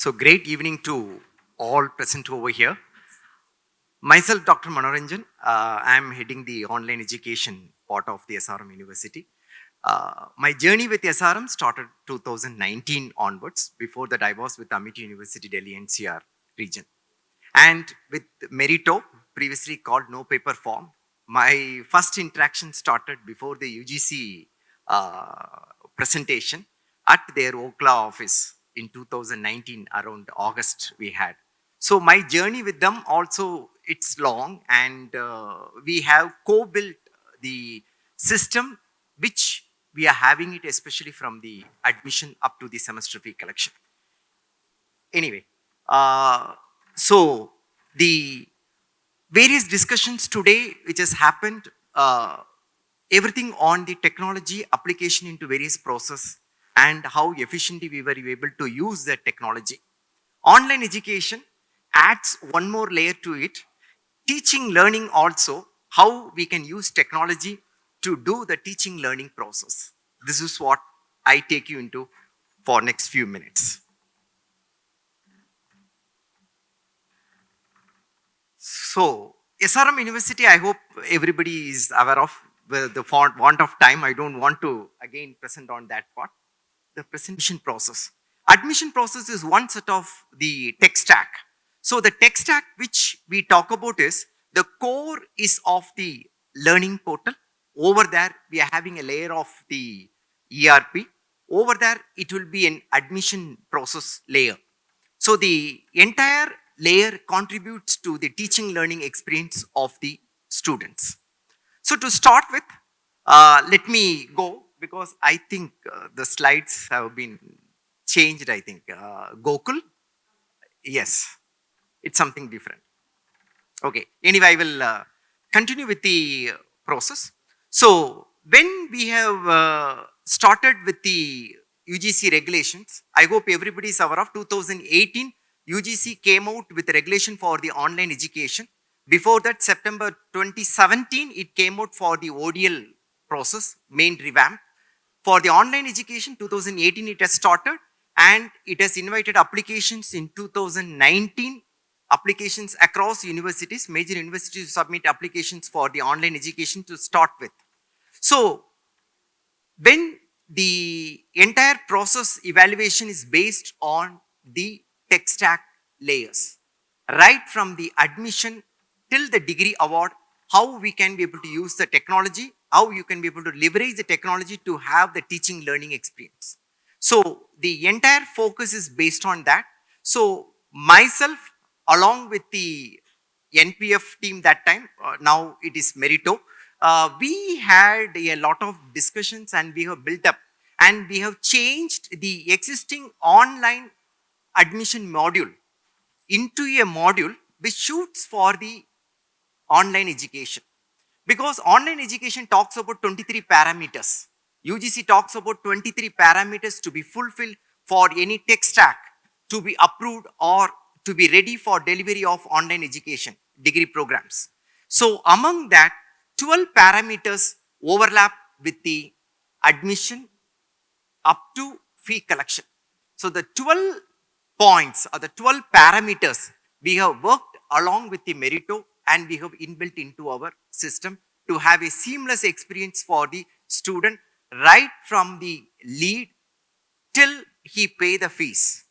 So great evening to all present over here. Myself, Dr. Manoranjan. I am heading the online education part of the SRM University. My journey with SRM started 2019 onwards. Before that, I was with Amity University, Delhi NCR region. And with Meritto, previously called NoPaperForms, my first interaction started before the UGC presentation at their Okla office in 2019, around August we had. So my journey with them also, it's long, and we have co-built the system which we are having it, especially from the admission up to the semester fee collection. Anyway, so the various discussions today which has happened, everything on the technology application into various process and how efficiently we were able to use that technology. Online education adds one more layer to it. Teaching learning also, how we can use technology to do the teaching learning process. This is what I take you into for next few minutes. So, SRM University, I hope everybody is aware of. With the want of time, I don't want to again present on that part. The presentation process. Admission process is one set of the tech stack. So the tech stack which we talk about is the core is of the learning portal. Over there, we are having a layer of the ERP. Over there, it will be an admission process layer. So the entire layer contributes to the teaching learning experience of the students. So to start with, let me go because I think the slides have been changed, I think. Gokul? Yes, it's something different. Okay, anyway, I will continue with the process. So when we have started with the UGC regulations, I hope everybody is aware of 2018, UGC came out with a regulation for the online education. Before that, September 2017, it came out for the ODL process, main revamp. For the online education, 2018 it has started, and it has invited applications in 2019, applications across universities, major universities submit applications for the online education to start with. So, when the entire process evaluation is based on the tech stack layers, right from the admission till the degree award, how we can be able to use the technology, how you can be able to leverage the technology to have the teaching learning experience. So the entire focus is based on that. So myself, along with the NPF team that time, now it is Meritto, we had a lot of discussions and we have built up and we have changed the existing online admission module into a module which shoots for the online education. Because online education talks about 23 parameters. UGC talks about 23 parameters to be fulfilled for any tech stack to be approved or to be ready for delivery of online education degree programs. So among that, 12 parameters overlap with the admission up to fee collection. So the 12 points or the 12 parameters we have worked along with the Meritto and we have inbuilt into our system to have a seamless experience for the student right from the lead till he pay the fees.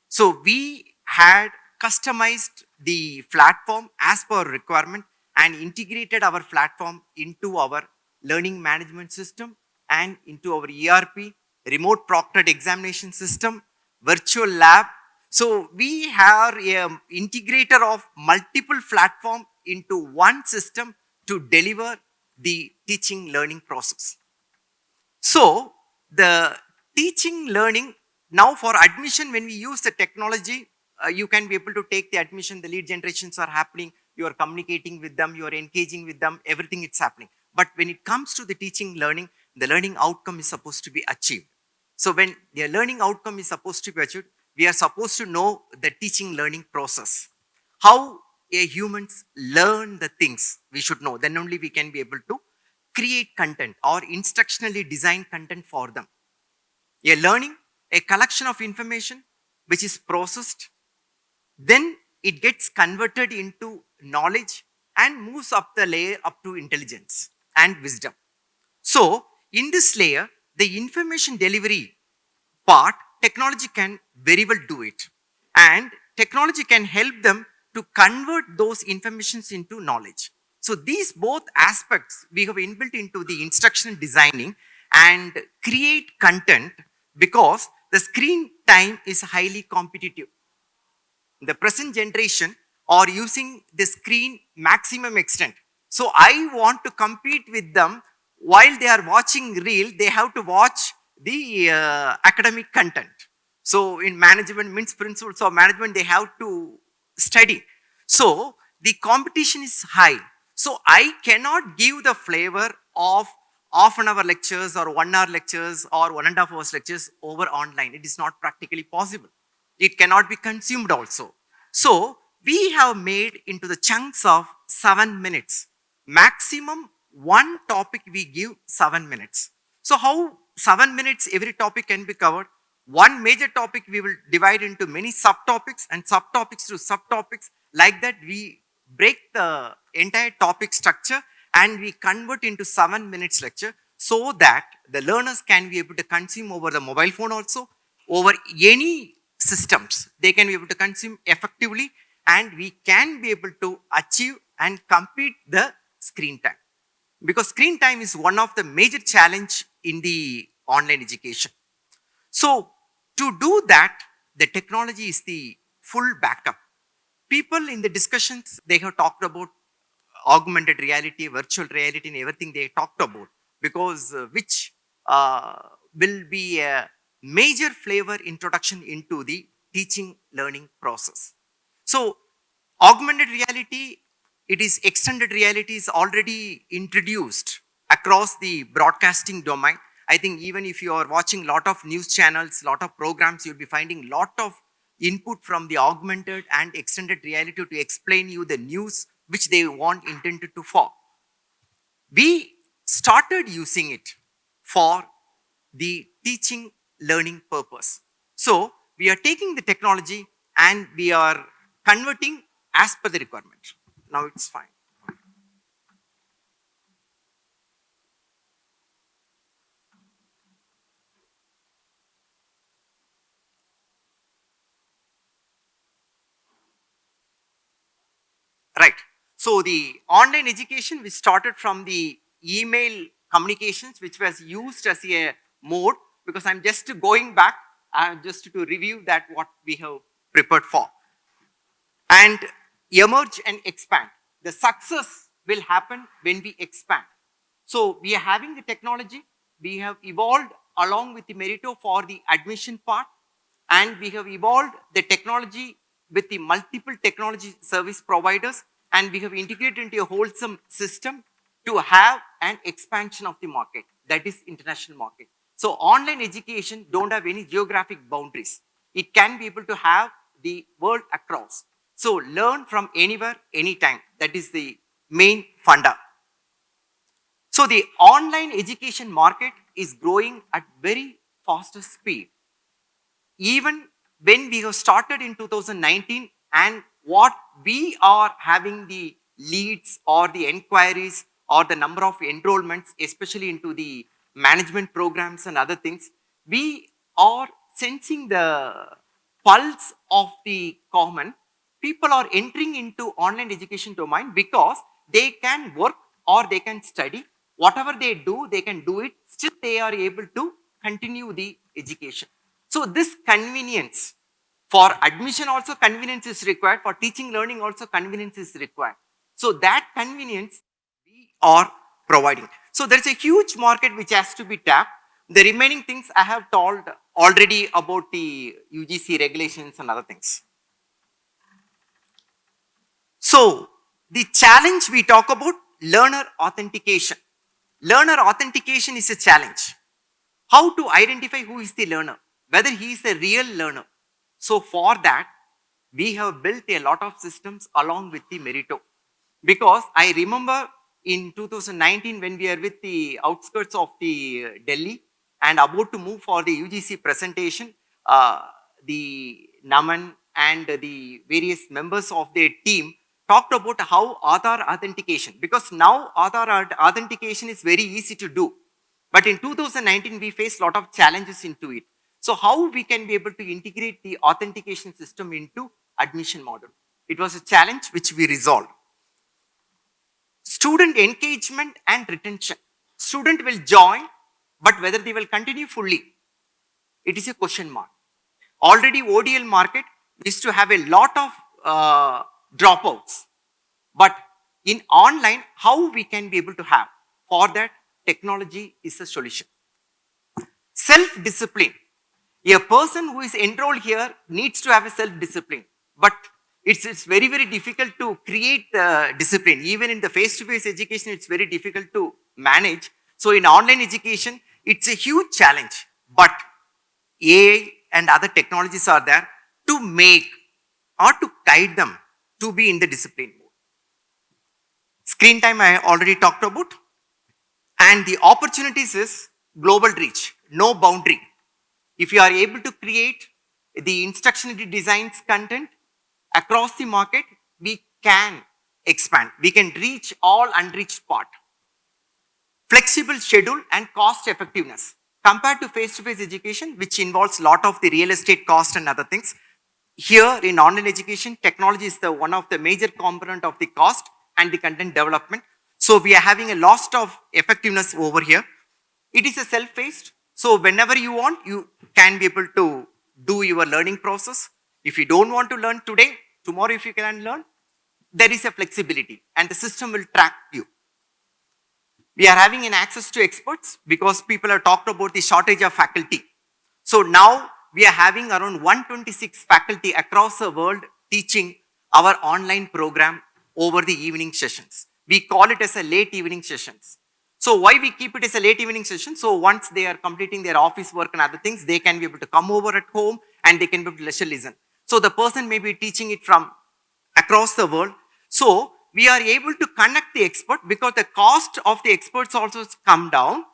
So we had customized the platform as per requirement and integrated our platform into our learning management system and into our ERP, remote proctored examination system, virtual lab. So we have an integrator of multiple platform into one system to deliver the teaching learning process. So the teaching learning, now for admission, when we use the technology, you can be able to take the admission, the lead generations are happening, you are communicating with them, you are engaging with them, everything is happening. But when it comes to the teaching learning, the learning outcome is supposed to be achieved. So when the learning outcome is supposed to be achieved, we are supposed to know the teaching learning process. How a humans learn the things we should know. Then only we can be able to create content or instructionally design content for them. A learning, a collection of information which is processed, then it gets converted into knowledge and moves up the layer up to intelligence and wisdom. So, in this layer, the information delivery part, technology can very well do it. And technology can help them to convert those informations into knowledge. So these both aspects we have inbuilt into the instructional designing and create content because the screen time is highly competitive. The present generation are using the screen maximum extent. So I want to compete with them while they are watching reel, they have to watch the academic content. So in management means principles of management, they have to study. So the competition is high. So I cannot give the flavor of half an hour lectures or 1 hour lectures or 1.5 hours lectures over online. It is not practically possible. It cannot be consumed also. So we have made into the chunks of 7 minutes. Maximum one topic we give 7 minutes. So how 7 minutes every topic can be covered? One major topic we will divide into many subtopics and subtopics to subtopics. Like that we break the entire topic structure and we convert into 7 minutes lecture so that the learners can be able to consume over the mobile phone also, over any systems. They can be able to consume effectively and we can be able to achieve and compete the screen time. Because screen time is one of the major challenge in the online education. So to do that, the technology is the full backup. People in the discussions, they have talked about augmented reality, virtual reality and everything they talked about because which will be a major flavor introduction into the teaching learning process. So augmented reality, it is extended reality is already introduced across the broadcasting domain. I think even if you are watching lot of news channels, lot of programs, you'll be finding lot of input from the augmented and extended reality to explain you the news which they want intended to for. We started using it for the teaching learning purpose. So we are taking the technology and we are converting as per the requirement. Now it's fine. Right. So the online education, we started from the email communications, which was used as a mode, because I'm just going back just to review that what we have prepared for. And emerge and expand. The success will happen when we expand. So we are having the technology, we have evolved along with the Meritto for the admission part, and we have evolved the technology with the multiple technology service providers, and we have integrated into a wholesome system to have an expansion of the market, that is international market. So online education don't have any geographic boundaries. It can be able to have the world across. So learn from anywhere, anytime. That is the main funda. So the online education market is growing at very fastest speed. Even when we have started in 2019 and what we are having the leads or the enquiries or the number of enrollments, especially into the management programs and other things, we are sensing the pulse of the common. People are entering into online education domain because they can work or they can study. Whatever they do, they can do it. Still, they are able to continue the education. So this convenience, for admission also convenience is required, for teaching learning also convenience is required. So that convenience we are providing. So there is a huge market which has to be tapped. The remaining things I have told already about the UGC regulations and other things. So the challenge we talk about, learner authentication. Learner authentication is a challenge. How to identify who is the learner, whether he is a real learner. So for that, we have built a lot of systems along with the Meritto. Because I remember in 2019 when we are with the outskirts of the Delhi and about to move for the UGC presentation, the Naman and the various members of their team talked about how Aadhaar authentication, because now Aadhaar authentication is very easy to do. But in 2019, we faced a lot of challenges into it. So how we can be able to integrate the authentication system into admission model? It was a challenge which we resolved. Student engagement and retention. Student will join, but whether they will continue fully, it is a question mark. Already ODL market used to have a lot of dropouts. But in online, how we can be able to have? For that, technology is a solution. Self-discipline. A person who is enrolled here needs to have a self-discipline. But it's very, very difficult to create discipline. Even in the face-to-face education, it's very difficult to manage. So in online education, it's a huge challenge. But AI and other technologies are there to make or to guide them to be in the discipline mode. Screen time I already talked about. And the opportunities is global reach, no boundary. If you are able to create the instructional designs content across the market, we can expand. We can reach all unreached part. Flexible schedule and cost effectiveness. Compared to face-to-face education, which involves a lot of the real estate cost and other things, here in online education, technology is one of the major component of the cost and the content development. So we are having a lot of effectiveness over here. It is a self-paced. So whenever you want, you can be able to do your learning process. If you don't want to learn today, tomorrow if you can learn, there is a flexibility and the system will track you. We are having an access to experts because people have talked about the shortage of faculty. So now we are having around 126 faculty across the world teaching our online program over the evening sessions. We call it as a late evening sessions. So why we keep it as a late evening session? So once they are completing their office work and other things, they can be able to come over at home and they can be able to listen. So the person may be teaching it from across the world. So we are able to connect the expert because the cost of the experts also come down,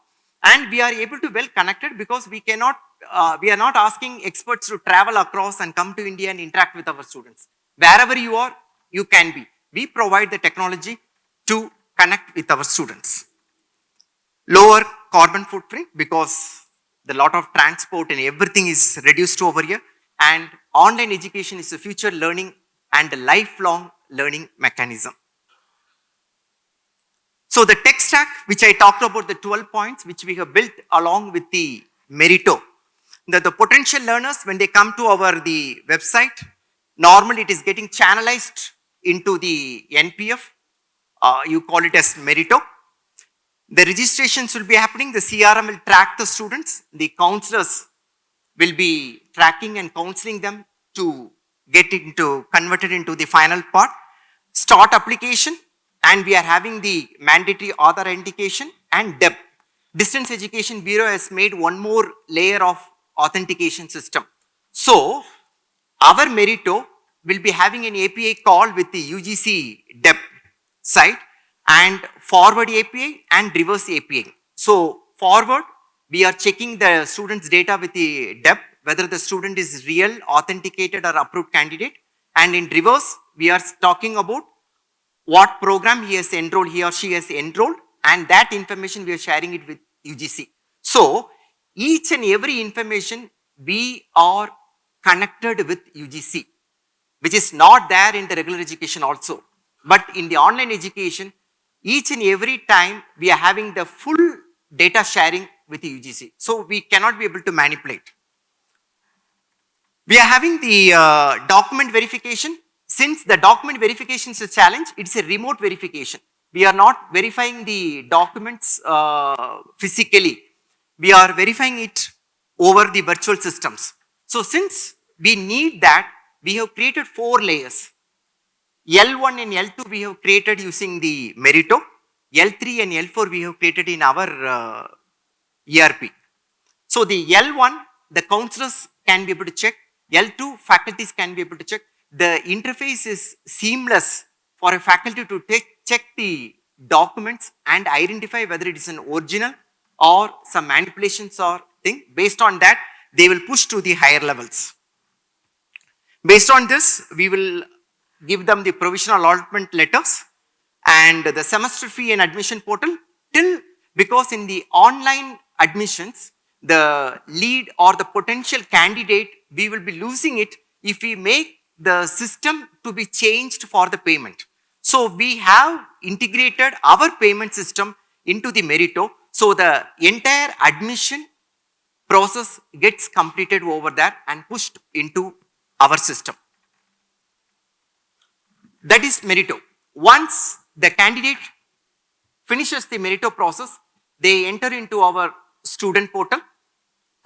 and we are able to well connected because we are not asking experts to travel across and come to India and interact with our students. Wherever you are, you can be. We provide the technology to connect with our students. Lower carbon footprint because the lot of transport and everything is reduced over here, and online education is a future learning and a lifelong learning mechanism. So the tech stack, which I talked about, the 12 points, which we have built along with the Meritto. The potential learners, when they come to the website, normally it is getting channelized into the NPF. You call it as Meritto. The registrations will be happening. The CRM will track the students. The counselors will be tracking and counseling them to get converted into the final part. Start application. And we are having the mandatory authentication and DEP. Distance Education Bureau has made one more layer of authentication system. So, our Meritto will be having an API call with the UGC DEP site and forward API and reverse API. So, forward, we are checking the student's data with the DEP, whether the student is real, authenticated or approved candidate. And in reverse, we are talking about what program he or she has enrolled, and that information we are sharing it with UGC. So, each and every information we are connected with UGC, which is not there in the regular education also. But in the online education, each and every time we are having the full data sharing with the UGC. So, we cannot be able to manipulate. We are having the document verification. Since the document verification is a challenge, it's a remote verification. We are not verifying the documents physically. We are verifying it over the virtual systems. So since we need that, we have created 4 layers. L1 and L2 we have created using the Meritto. L3 and L4 we have created in our ERP. So the L1, the counselors can be able to check. L2, faculties can be able to check. The interface is seamless for a faculty to check the documents and identify whether it is an original or some manipulations or thing. Based on that, they will push to the higher levels. Based on this, we will give them the provisional allotment letters and the semester fee and admission portal till, because in the online admissions, the lead or the potential candidate, we will be losing it if we make the system to be changed for the payment. So we have integrated our payment system into the Meritto. So the entire admission process gets completed over there and pushed into our system. That is Meritto. Once the candidate finishes the Meritto process, they enter into our student portal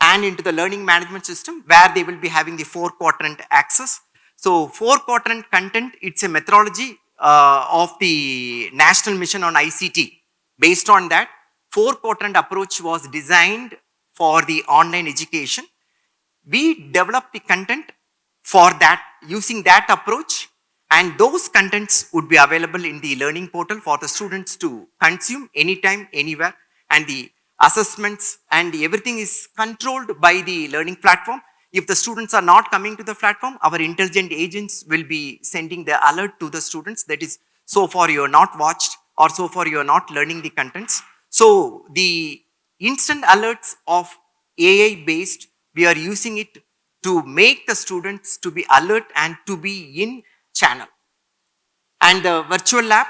and into the learning management system where they will be having the 4-quadrant access. So 4-quadrant content, it's a methodology of the National Mission on ICT. Based on that, 4-quadrant approach was designed for the online education. We developed the content for that, using that approach, and those contents would be available in the learning portal for the students to consume anytime, anywhere, and the assessments and everything is controlled by the learning platform. If the students are not coming to the platform, our intelligent agents will be sending the alert to the students that is, so far you are not watched or so far you are not learning the contents. So the instant alerts of AI based, we are using it to make the students to be alert and to be in channel. And the virtual lab,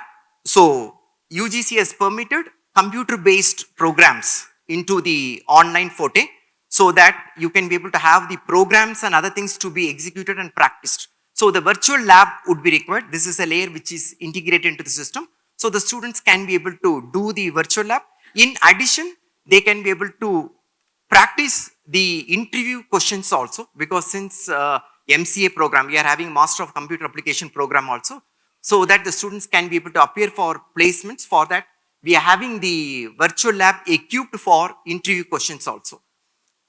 so UGC has permitted computer based programs into the online forte so that you can be able to have the programs and other things to be executed and practiced. So the virtual lab would be required. This is a layer which is integrated into the system. So the students can be able to do the virtual lab. In addition, they can be able to practice the interview questions also, because since MCA program, we are having Master of Computer Application program also, so that the students can be able to appear for placements. For that, we are having the virtual lab equipped for interview questions also.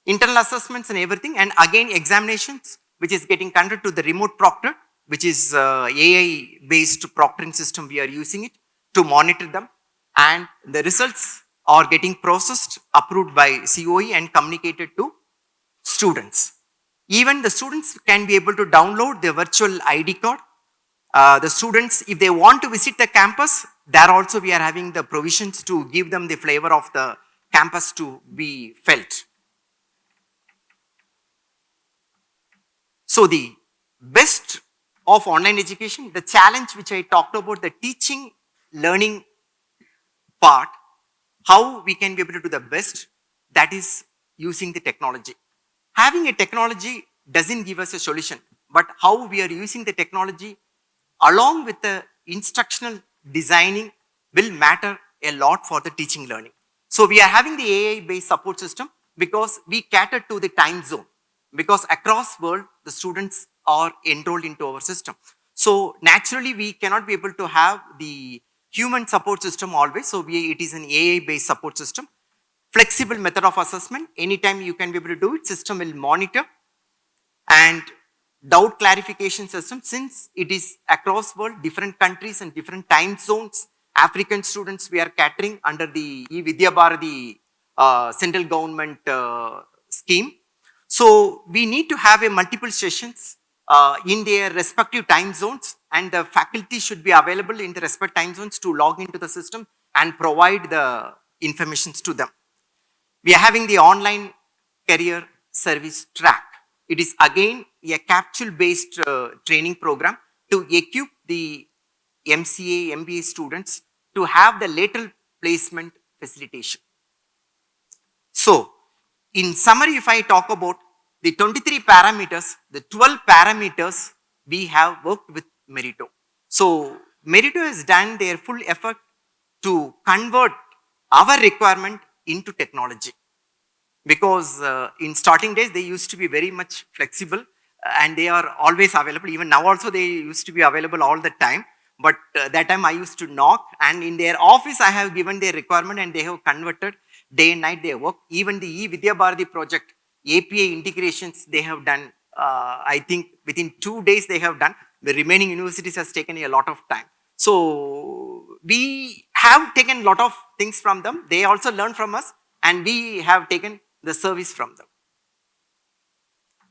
Internal assessments and everything, and again examinations, which is getting conducted to the remote proctor, which is AI based proctoring system. We are using it to monitor them, and the results are getting processed, approved by COE and communicated to students. Even the students can be able to download the virtual ID card. The students, if they want to visit the campus, there also we are having the provisions to give them the flavor of the campus to be felt. So the best of online education, the challenge which I talked about, the teaching, learning part, how we can be able to do the best, that is using the technology. Having a technology doesn't give us a solution, but how we are using the technology along with the instructional designing will matter a lot for the teaching learning. So we are having the AI based support system because we cater to the time zone, because across world the students are enrolled into our system. So naturally we cannot be able to have the human support system always. So it is an AI based support system. Flexible method of assessment, anytime you can be able to do it, system will monitor. And doubt clarification system, since it is across world, different countries and different time zones, African students we are catering under the E-Vidya Bharati central government scheme. So we need to have a multiple sessions in their respective time zones, and the faculty should be available in the respective time zones to log into the system and provide the informations to them. We are having the online career service track. It is again a capsule based training program to equip the MCA, MBA students to have the lateral placement facilitation. So in summary, if I talk about the 23 parameters, the 12 parameters we have worked with Meritto. So Meritto has done their full effort to convert our requirement into technology, because in starting days they used to be very much flexible and they are always available. Even now also they used to be available all the time, but that time I used to knock, and in their office I have given their requirement and they have converted day and night their work. Even the E-Vidya Bharati project, API integrations they have done, I think within 2 days they have done. The remaining universities has taken a lot of time. So we have taken a lot of things from them. They also learn from us, and we have taken the service from them.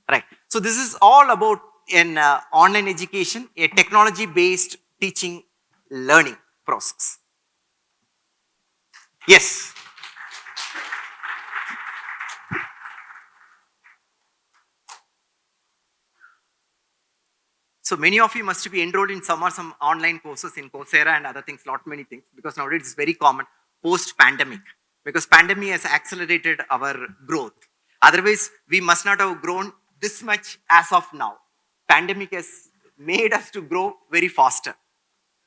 Right. So this is all about in online education, a technology-based teaching learning process. Yes. So many of you must be enrolled in some or some online courses in Coursera and other things, lot many things, because nowadays it's very common post-pandemic, because pandemic has accelerated our growth. Otherwise, we must not have grown this much as of now. Pandemic has made us to grow very faster.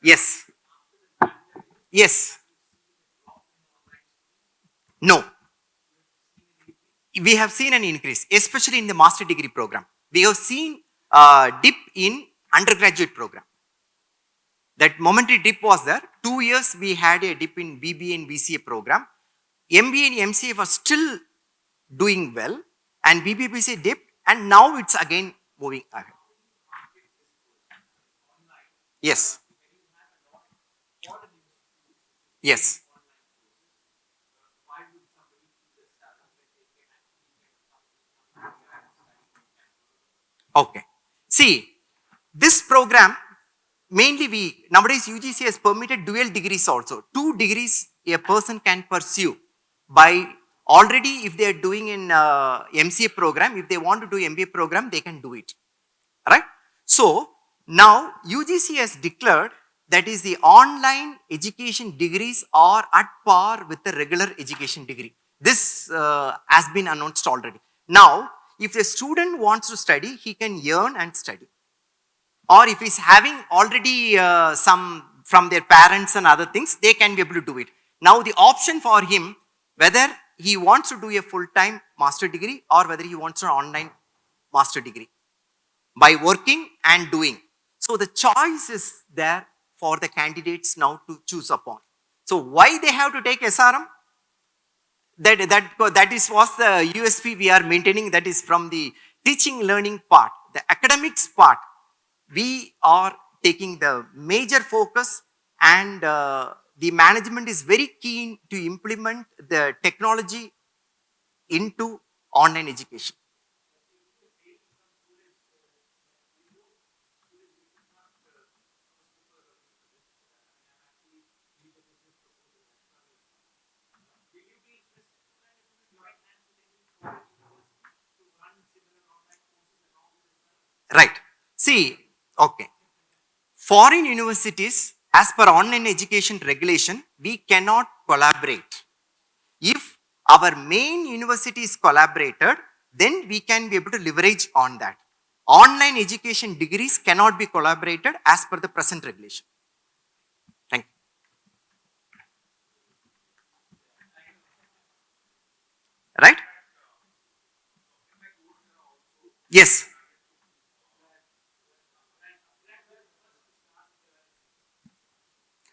Yes. Yes. No. We have seen an increase, especially in the master degree program. We have seen a dip in undergraduate program. That momentary dip was there. 2 years we had a dip in BBA and BCA program. MBA and MCA was still doing well, and BBA BCA dipped, and now it's again moving ahead. Yes. Yes. Okay. See, this program mainly nowadays UGC has permitted dual degrees also. 2 degrees a person can pursue by already if they are doing in MCA program, if they want to do MBA program, they can do it. Right? So now UGC has declared that is the online education degrees are at par with the regular education degree. This has been announced already. Now, if a student wants to study, he can earn and study. Or if he's having already some from their parents and other things, they can be able to do it. Now the option for him, whether he wants to do a full-time master degree or whether he wants an online master degree by working and doing. So the choice is there for the candidates now to choose upon. So why they have to take SRM? That is was the USP we are maintaining, that is from the teaching learning part. The academics part, we are taking the major focus, and the management is very keen to implement the technology into online education. Right. See, okay. Foreign universities, as per online education regulation, we cannot collaborate. If our main university is collaborated, then we can be able to leverage on that. Online education degrees cannot be collaborated as per the present regulation. Thank you. Right? Yes.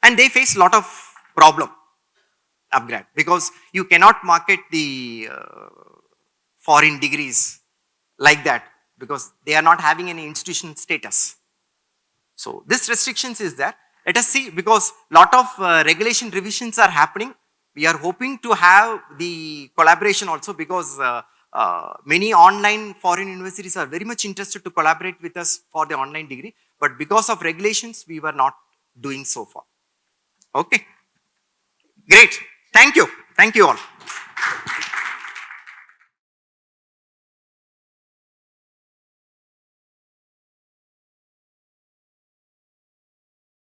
And they face a lot of problem upgrade, because you cannot market the foreign degrees like that, because they are not having any institutional status. So this restrictions is there. Let us see, because lot of regulation revisions are happening. We are hoping to have the collaboration also, because many online foreign universities are very much interested to collaborate with us for the online degree, but because of regulations we were not doing so far. Okay, great. Thank you. Thank you all.